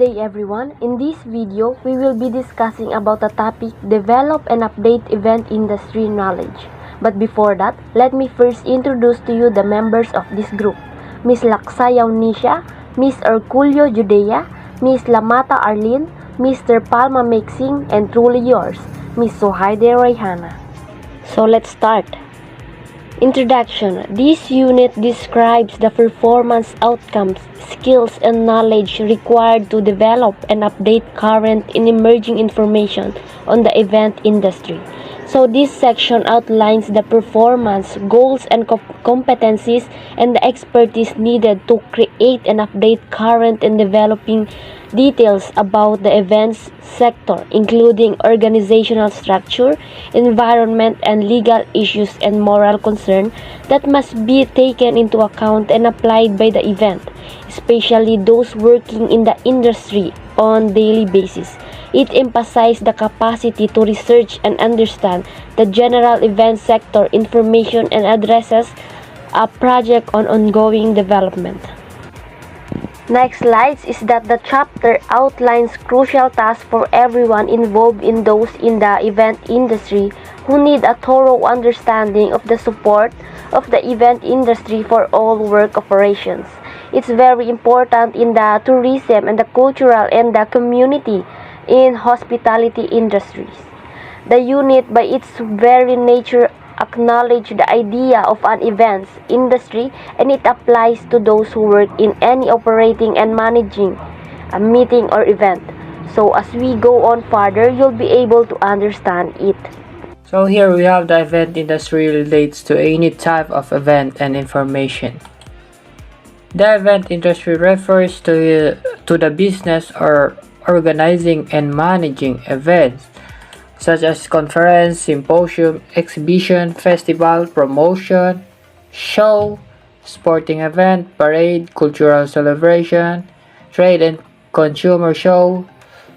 day everyone. In this video, we will be discussing about the topic Develop and Update Event Industry Knowledge. But before that, let me first introduce to you the members of this group. Ms. Laksayaw Nisha, Ms. Herculio Judea, Ms. Lamata Arlene, Mr. Palma Mixing, and truly yours, Ms. Sohaide Rayhana. So let's start. Introduction. This unit describes the performance outcomes, skills, and knowledge required to develop and update current and emerging information on the event industry. So this section outlines the performance, goals, and competencies and the expertise needed to create and update current and developing details about the events sector, including organizational structure, environment, and legal issues and moral concern that must be taken into account and applied by the event, especially those working in the industry on daily basis. It emphasizes the capacity to research and understand the general event sector information and addresses a project on ongoing development. Next slide is that the chapter outlines crucial tasks for everyone involved in those in the event industry who need a thorough understanding of the support of the event industry for all work operations. It's very important in the tourism and the cultural and the community in hospitality industries. The unit by its very nature acknowledge the idea of an events industry, and it applies to those who work in any operating and managing a meeting or event. So as we go on further, you'll be able to understand it. So here we have the event industry relates to any type of event and information. The event industry refers to the business or organizing and managing events such as conference, symposium, exhibition, festival, promotion, show, sporting event, parade, cultural celebration, trade and consumer show,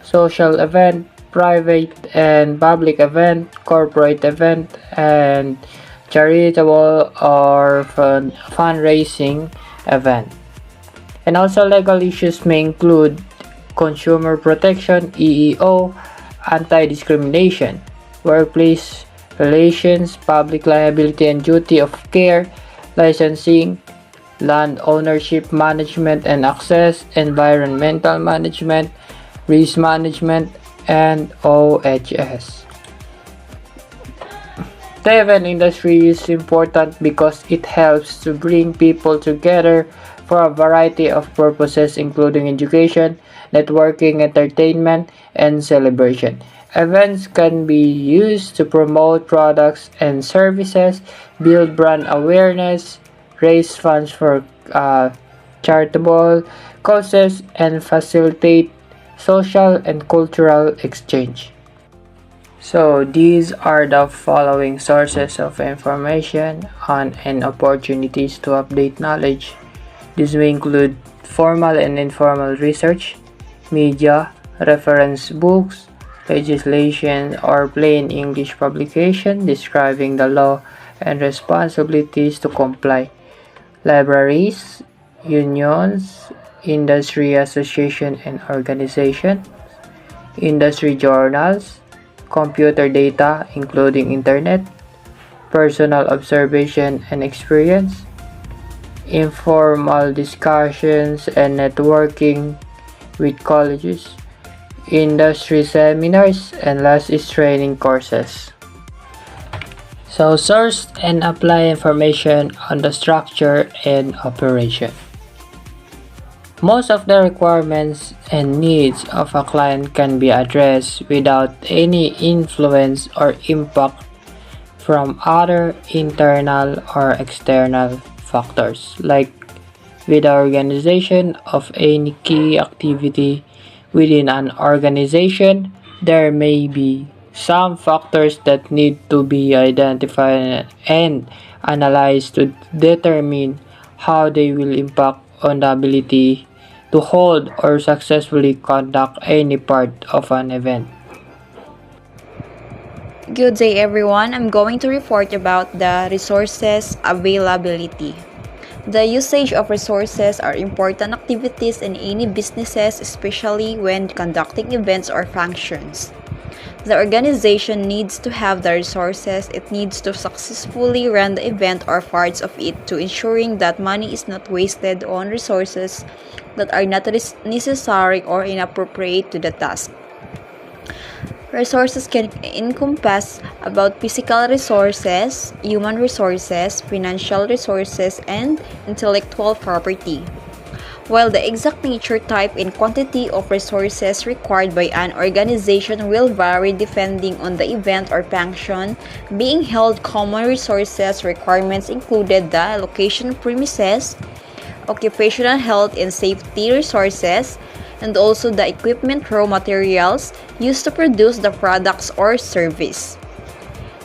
social event, private and public event, corporate event, and charitable or fundraising event. And also legal issues may include consumer protection, EEO, anti-discrimination, workplace relations, public liability and duty of care, licensing, land ownership management and access, environmental management, risk management, and OHS. The event industry is important because it helps to bring people together for a variety of purposes including education, networking, entertainment, and celebration. Events can be used to promote products and services, build brand awareness, raise funds for charitable causes, and facilitate social and cultural exchange. So these are the following sources of information on and opportunities to update knowledge. This may include formal and informal research, media, reference books, legislation, or plain English publication describing the law and responsibilities to comply, libraries, unions, industry association and organization, industry journals, computer data including internet, personal observation and experience, informal discussions and networking with colleges, industry seminars, and last is training courses. So source and apply information on the structure and operation. Most of the requirements and needs of a client can be addressed without any influence or impact from other internal or external factors, like with the organization of any key activity within an organization. There may be some factors that need to be identified and analyzed to determine how they will impact on the ability to hold or successfully conduct any part of an event. Good day everyone. I'm going to report about the resources availability. The usage of resources are important activities in any businesses, especially when conducting events or functions. The organization needs to have the resources it needs to successfully run the event or parts of it, to ensuring that money is not wasted on resources that are not necessary or inappropriate to the task. Resources can encompass about physical resources, human resources, financial resources, and intellectual property. While the exact nature, type, and quantity of resources required by an organization will vary depending on the event or function being held, common resources requirements included the location premises, occupational health and safety resources, and also the equipment, raw materials used to produce the products or service.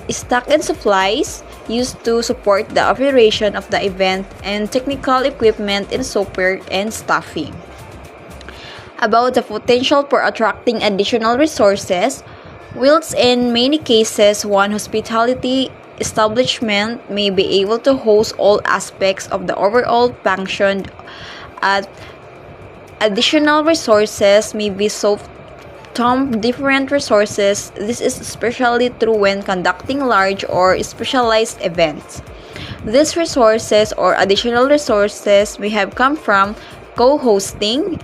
Stock and supplies used to support the operation of the event, and technical equipment and software and staffing. About the potential for attracting additional resources, whilst in many cases one hospitality establishment may be able to host all aspects of the overall function, at additional resources may be sought from different resources. This is especially true when conducting large or specialized events. These resources or additional resources may have come from co-hosting,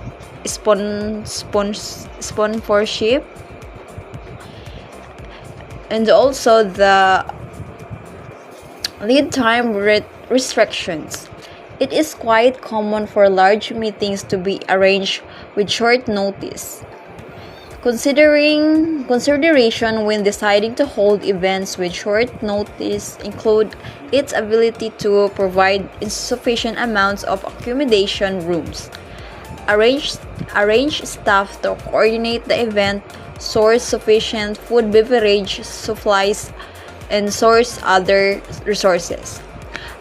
sponsorship, and also the lead time restrictions. It is quite common for large meetings to be arranged with short notice. Consideration when deciding to hold events with short notice include its ability to provide insufficient amounts of accommodation rooms, arrange staff to coordinate the event, source sufficient food beverage supplies, and source other resources.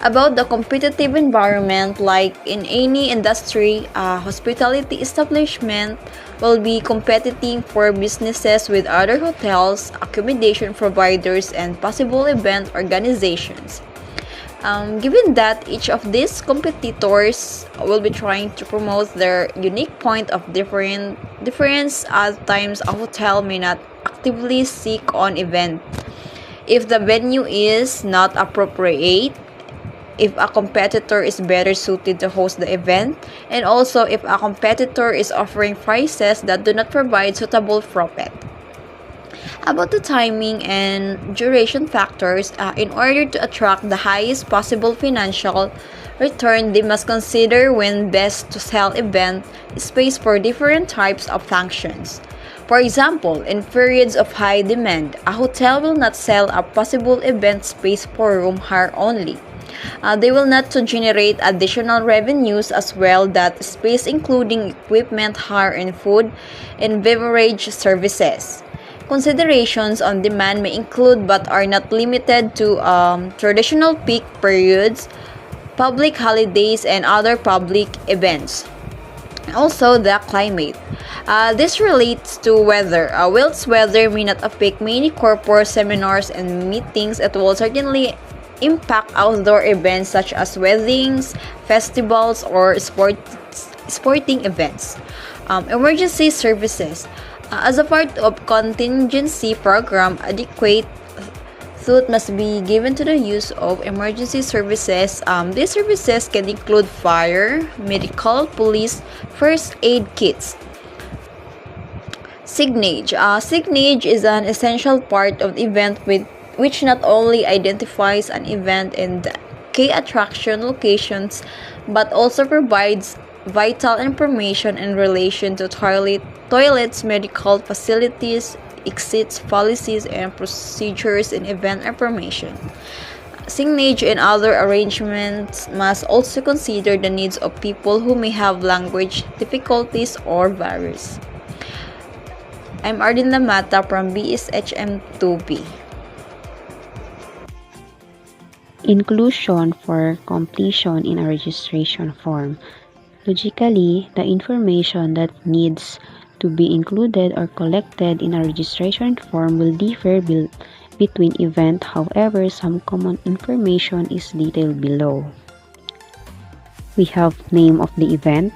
About the competitive environment, like in any industry, a hospitality establishment will be competing for businesses with other hotels, accommodation providers, and possible event organizations. Given that each of these competitors will be trying to promote their unique point of difference, at times a hotel may not actively seek on event if the venue is not appropriate, if a competitor is better suited to host the event, and also if a competitor is offering prices that do not provide suitable profit. About the timing and duration factors, in order to attract the highest possible financial return, they must consider when best to sell event space for different types of functions. For example, in periods of high demand, a hotel will not sell a possible event space for room hire only. They will not to generate additional revenues as well that space, including equipment hire and food and beverage services. Considerations on demand may include but are not limited to traditional peak periods, public holidays, and other public events. Also, the climate. This relates to weather. Whilst weather may not affect many corporate seminars and meetings, it will certainly impact outdoor events such as weddings, festivals, or sporting events. Emergency services. As a part of contingency program, adequate thought must be given to the use of emergency services. These services can include fire, medical, police, first aid kits. Signage. Signage is an essential part of the event which not only identifies an event and key attraction locations, but also provides vital information in relation to toilets, medical facilities, exits, policies, and procedures, and event information. Signage and other arrangements must also consider the needs of people who may have language difficulties or barriers. I'm Ardin Lamata from BSHM 2B. Inclusion for completion in a registration form. Logically, the information that needs to be included or collected in a registration form will differ between events. However, some common information is detailed below. We have name of the event.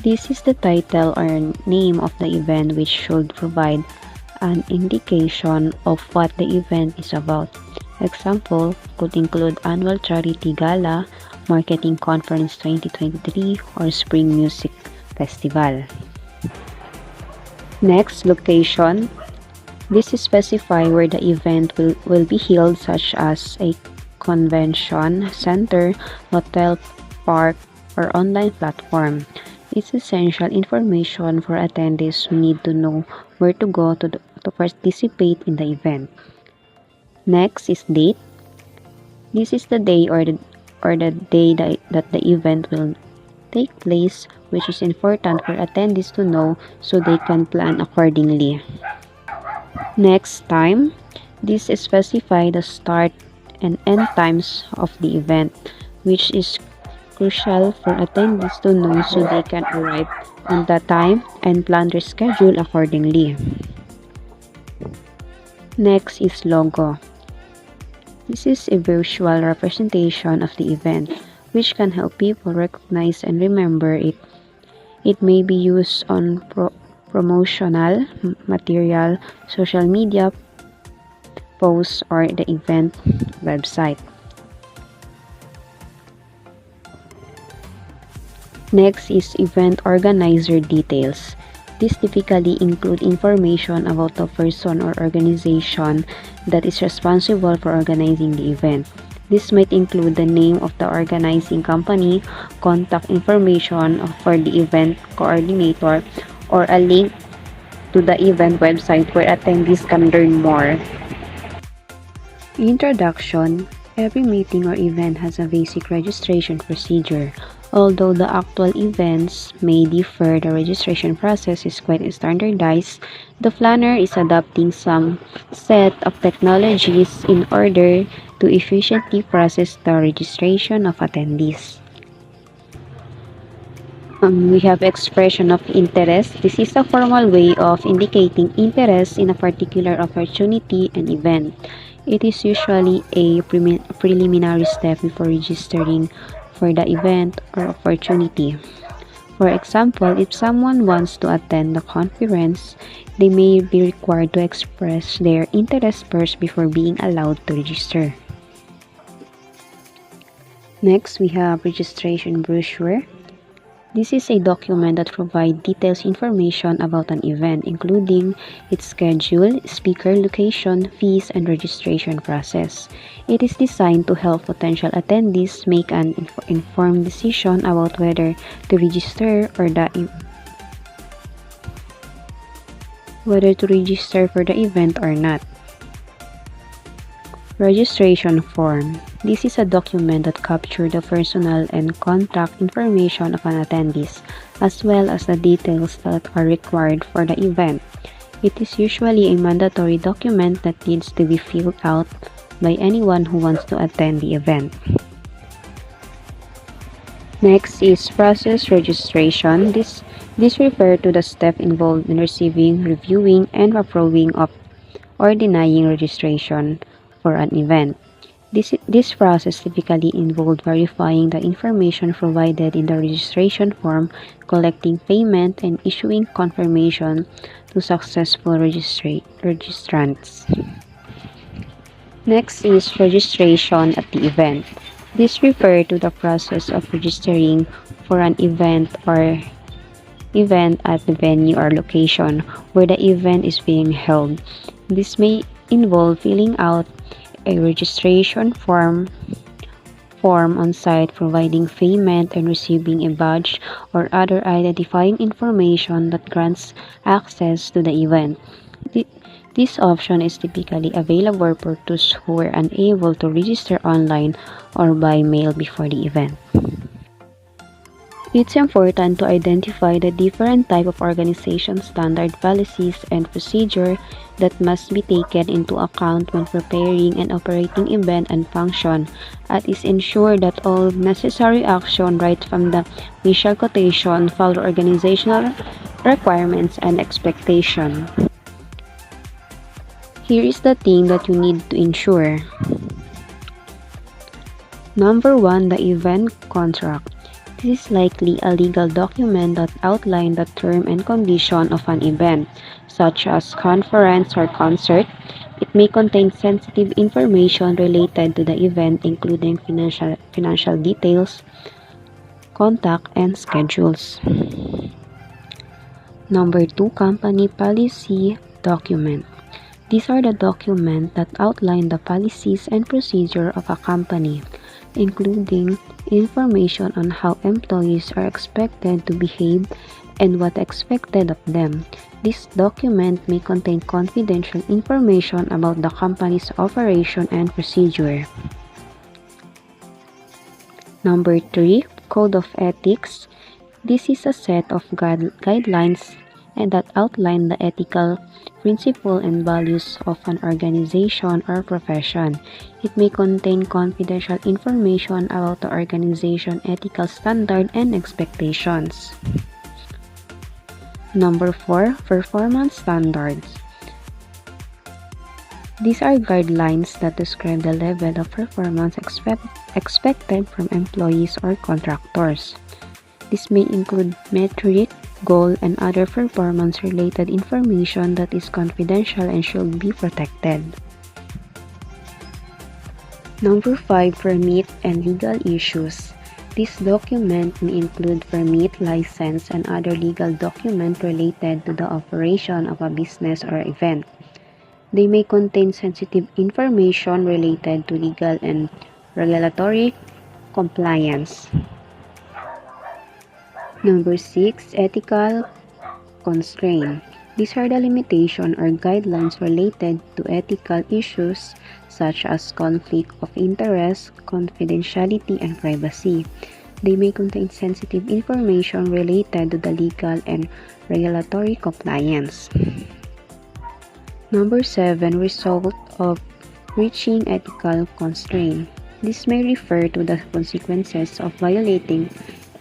This is the title or name of the event, which should provide an indication of what the event is about. Example could include Annual Charity Gala, Marketing Conference 2023, or Spring Music Festival. Next, location. This is specify where the event will be held, such as a convention center, hotel, park, or online platform. It's essential information for attendees who need to know where to go to participate in the event. Next is date. This is the day or the day that the event will take place, which is important for attendees to know so they can plan accordingly. Next, time. This specifies the start and end times of the event, which is crucial for attendees to know so they can arrive on the time and plan their schedule accordingly. Next is logo. This is a visual representation of the event, which can help people recognize and remember it. It may be used on promotional material, social media posts, or the event website. Next is event organizer details. These typically include information about the person or organization that is responsible for organizing the event. This might include the name of the organizing company, contact information for the event coordinator, or a link to the event website where attendees can learn more. Introduction. Every meeting or event has a basic registration procedure. Although the actual events may differ, the registration process is quite standardized. The planner is adopting some set of technologies in order to efficiently process the registration of attendees. We have expression of interest. This is a formal way of indicating interest in a particular opportunity and event. It is usually a preliminary step before registering for the event or opportunity. For example, if someone wants to attend the conference, they may be required to express their interest first before being allowed to register. Next, we have registration brochure. This is a document that provides detailed information about an event, including its schedule, speaker location, fees, and registration process. It is designed to help potential attendees make an informed decision about whether to register for the event or not. Registration form. This is a document that captures the personal and contact information of an attendee, as well as the details that are required for the event. It is usually a mandatory document that needs to be filled out by anyone who wants to attend the event. Next is process registration. This refers to the step involved in receiving, reviewing, and approving of or denying registration for an event. This process typically involves verifying the information provided in the registration form, collecting payment, and issuing confirmation to successful registrants. Next is registration at the event. This refers to the process of registering for an event at the venue or location where the event is being held. This may involve filling out a registration form on site, providing payment, and receiving a badge or other identifying information that grants access to the event. This option is typically available for those who were unable to register online or by mail before the event. It's important to identify the different type of organization standard policies and procedure that must be taken into account when preparing and operating event and function, and is ensure that all necessary action right from the initial quotation follow organizational requirements and expectation. Here is the thing that you need to ensure. Number 1, the event contract. This is likely a legal document that outlines the term and condition of an event, such as conference or concert. It may contain sensitive information related to the event, including financial details, contact, and schedules. Number 2, company policy document. These are the documents that outline the policies and procedure of a company, including information on how employees are expected to behave and what expected of them. This document may contain confidential information about the company's operation and procedure. Number 3, Code of Ethics. This is a set of guidelines and that outline the ethical principles and values of an organization or profession. It may contain confidential information about the organization's ethical standard and expectations. Number 4, Performance Standards. These are guidelines that describe the level of performance expected from employees or contractors. This may include metric, goal, and other performance-related information that is confidential and should be protected. Number 5, Permit and legal issues. This document may include permit, license, and other legal documents related to the operation of a business or event. They may contain sensitive information related to legal and regulatory compliance. Number 6, ethical constraint. These are the limitations or guidelines related to ethical issues such as conflict of interest, confidentiality, and privacy. They may contain sensitive information related to the legal and regulatory compliance. Number 7, result of reaching ethical constraint. This may refer to the consequences of violating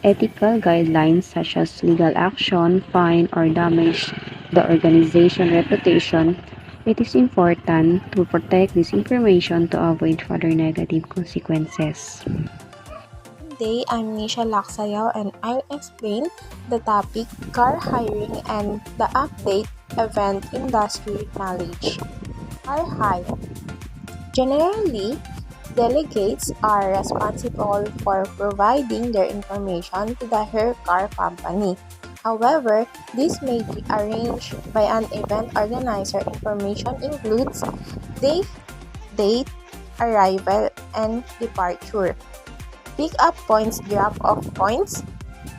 ethical guidelines such as legal action, fine, or damage the organization's reputation. It is important to protect this information to avoid further negative consequences. Today, I'm Nisha Laksayaw and I'll explain the topic car hiring and the update event industry knowledge. Car hire. Generally, delegates are responsible for providing their information to the hire car company. However, this may be arranged by an event organizer. Information includes date, arrival, and departure. Pick-up points, drop-off points,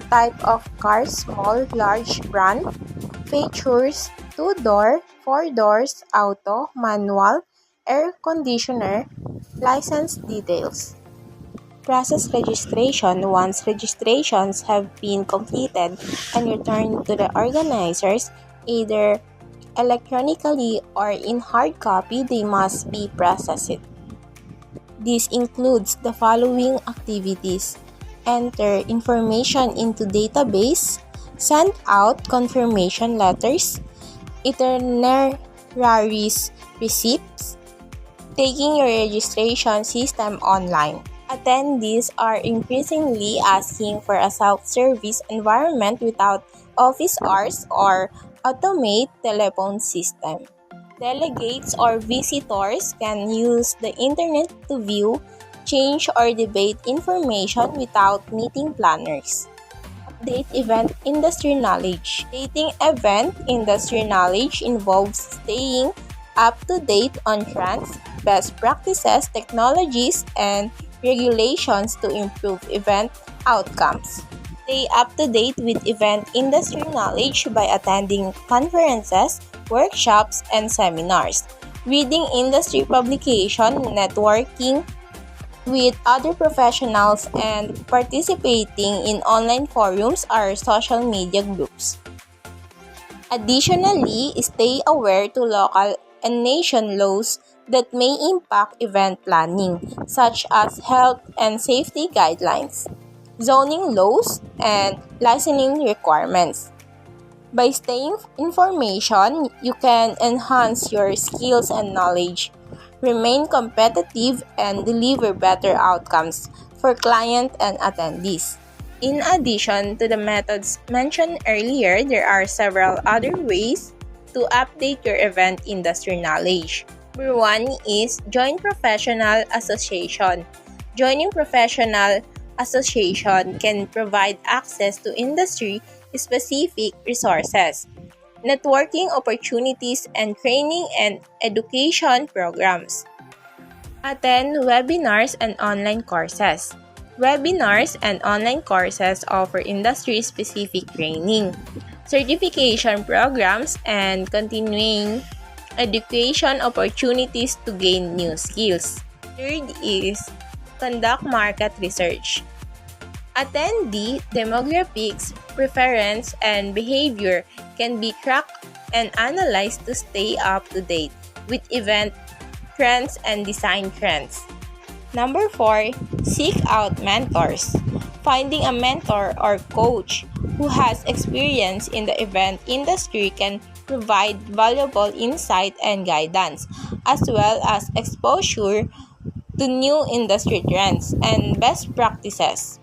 type of car, small, large, brand, features, 2-door, 4 doors, auto, manual, air conditioner, license details. Process registration. Once registrations have been completed and returned to the organizers, either electronically or in hard copy, they must be processed. This includes the following activities: enter information into database, send out confirmation letters, itineraries receipts, taking your registration system online. Attendees are increasingly asking for a self-service environment without office hours or automate telephone system. Delegates or visitors can use the internet to view, change, or debate information without meeting planners. Update event industry knowledge. Updating event industry knowledge involves staying up to date on trends, best practices, technologies, and regulations to improve event outcomes. Stay up to date with event industry knowledge by attending conferences, workshops, and seminars, reading industry publication, networking with other professionals, and participating in online forums or social media groups. Additionally, stay aware to local and nation laws that may impact event planning, such as health and safety guidelines, zoning laws, and licensing requirements. By staying information, you can enhance your skills and knowledge, remain competitive, and deliver better outcomes for client and attendees. In addition to the methods mentioned earlier, there are several other ways to update your event industry knowledge. Number one is join professional association. Joining professional association can provide access to industry-specific resources, networking opportunities, and training and education programs. Attend webinars and online courses. Webinars and online courses offer industry-specific training, certification programs, and continuing education opportunities to gain new skills. Third is conduct market research. Attendee demographics, preference, and behavior can be tracked and analyzed to stay up to date with event trends and design trends. Number 4, seek out mentors. Finding a mentor or coach who has experience in the event industry can provide valuable insight and guidance, as well as exposure to new industry trends and best practices.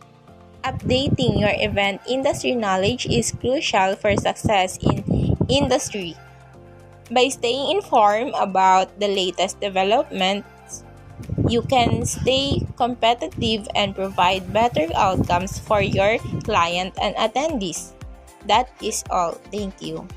Updating your event industry knowledge is crucial for success in industry. By staying informed about the latest developments, you can stay competitive and provide better outcomes for your client and attendees. That is all. Thank you.